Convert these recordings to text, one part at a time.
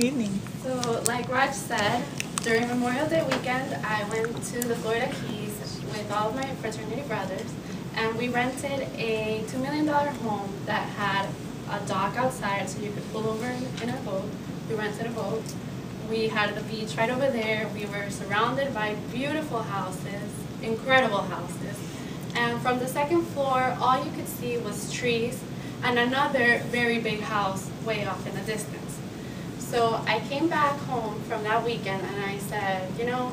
evening. So, like Raj said, during Memorial Day weekend, I went to the Florida Keys with all of my fraternity brothers, and we rented a $2 million home that had a dock outside so you could pull over in a boat. We rented a boat. We had the beach right over there. We were surrounded by beautiful houses, incredible houses. And from the second floor, all you could see was trees and another very big house way off in the distance. So I came back home from that weekend and I said, you know,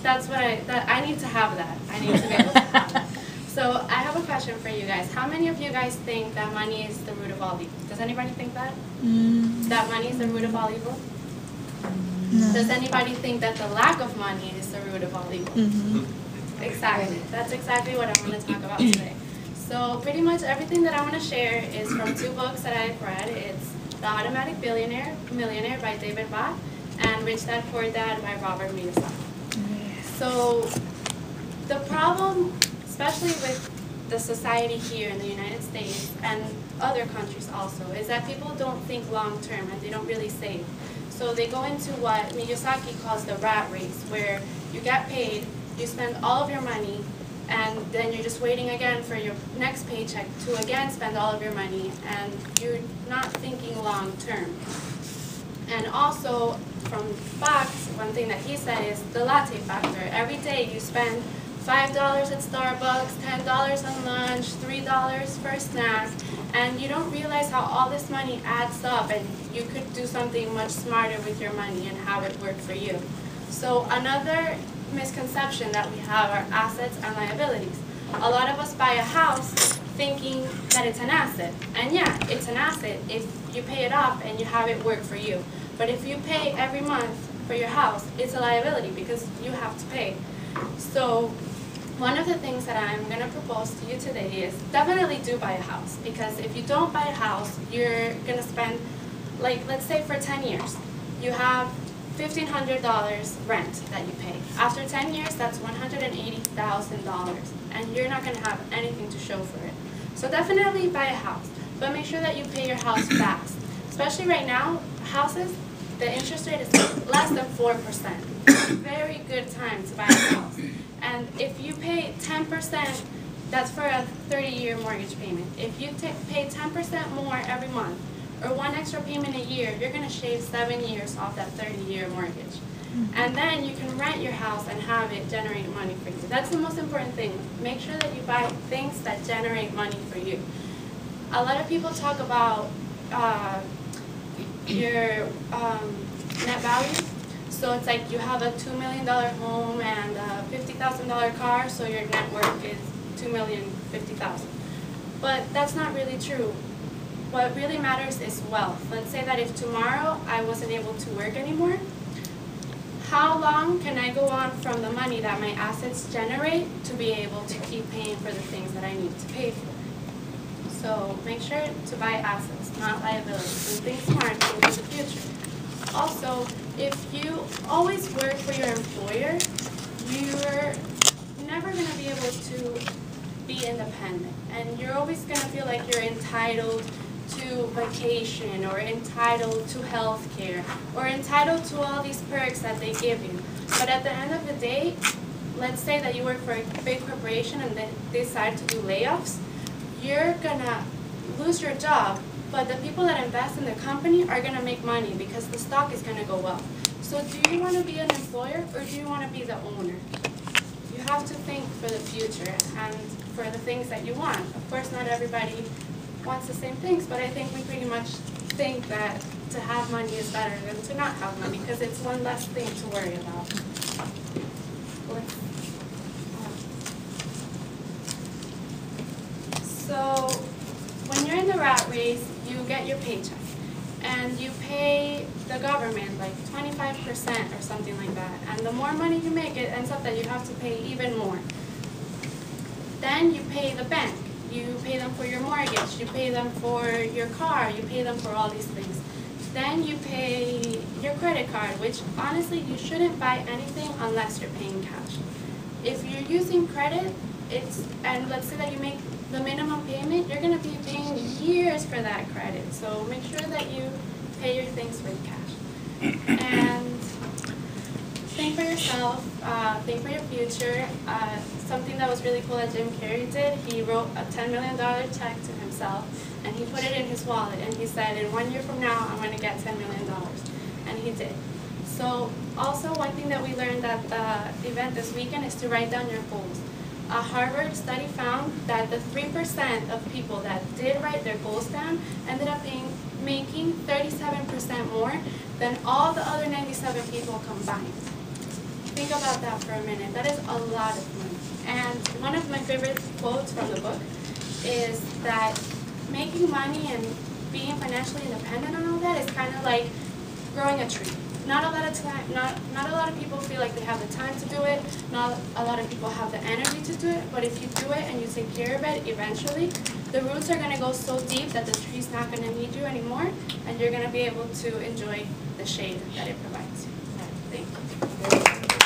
that's what I need to have that. I need to be able to have that. So I have a question for you guys. How many of you guys think that money is the root of all evil? Does anybody think that? That money is the root of all evil? No. Does anybody think that the lack of money is the root of all evil? Exactly. That's exactly what I want to talk about today. So pretty much everything that I want to share is from two books that I've read. It's The Automatic Millionaire by David Bach and Rich Dad Poor Dad by Robert Kiyosaki. So the problem, especially with the society here in the United States and other countries also, is that people don't think long term and they don't really save. So they go into what Kiyosaki calls the rat race, where you get paid, you spend all of your money, and then you're just waiting again for your next paycheck to again spend all of your money, and you're not thinking long term. And also, from Fox, one thing that he said is the latte factor. Every day you spend $5 at Starbucks, $10 on lunch, $3 for a snack, and you don't realize how all this money adds up, and you could do something much smarter with your money and have it work for you. So another misconception that we have are assets and liabilities. A lot of us buy a house thinking that it's an asset. And yeah, it's an asset if you pay it off and you have it work for you. But if you pay every month for your house, it's a liability because you have to pay. So one of the things that I'm going to propose to you today is definitely do buy a house. Because if you don't buy a house, you're going to spend, like, let's say for 10 years, you have $1,500 rent that you pay. After 10 years, that's $180,000, and you're not going to have anything to show for it. So definitely buy a house, but make sure that you pay your house fast. Especially right now, houses, the interest rate is less than 4%. Very good time to buy a house. And if you pay 10%, that's for a 30-year mortgage payment. If you pay 10% more every month, or one extra payment a year, you're going to shave 7 years off that 30-year mortgage. And then you can rent your house and have it generate money for you. That's the most important thing. Make sure that you buy things that generate money for you. A lot of people talk about your net value. So it's like you have a $2 million home and a $50,000 car, so your net worth is $2,050,000. But that's not really true. What really matters is wealth. Let's say that if tomorrow I wasn't able to work anymore, how long can I go on from the money that my assets generate to be able to keep paying for the things that I need to pay for? So make sure to buy assets, not liabilities, and think smart into the future. Also, if you always work for your employer, you're never going to be able to be independent, and you're always going to feel like you're entitled to vacation, or entitled to health care, or entitled to all these perks that they give you. But at the end of the day, let's say that you work for a big corporation and they decide to do layoffs, you're gonna lose your job, but the people that invest in the company are gonna make money because the stock is gonna go up. So do you wanna be an employer, or do you wanna be the owner? You have to think for the future and for the things that you want. Of course, not everybody wants the same things, but I think we pretty much think that to have money is better than to not have money, because it's one less thing to worry about. So when you're in the rat race, you get your paycheck and you pay the government like 25% or something like that, and the more money you make, it ends up that you have to pay even more. Then you pay the bank. You pay them for your mortgage, you pay them for your car, you pay them for all these things. Then you pay your credit card, which honestly you shouldn't buy anything unless you're paying cash. If you're using credit, and let's say that you make the minimum payment, you're going to be paying years for that credit. So make sure that you pay your things with cash. And think for yourself, think for your future. Something that was really cool that Jim Carrey did, he wrote a $10 million check to himself, and he put it in his wallet, and he said, in 1 year from now, I'm going to get $10 million. And he did. So also one thing that we learned at the event this weekend is to write down your goals. A Harvard study found that the 3% of people that did write their goals down ended up making 37% more than all the other 97 people combined. Think about that for a minute. That is a lot of money. And one of my favorite quotes from the book is that making money and being financially independent and all that is kind of like growing a tree. Not a lot of people feel like they have the time to do it. Not a lot of people have the energy to do it. But if you do it and you take care of it, eventually the roots are going to go so deep that the tree's not going to need you anymore, and you're going to be able to enjoy the shade that it provides you. Thank you.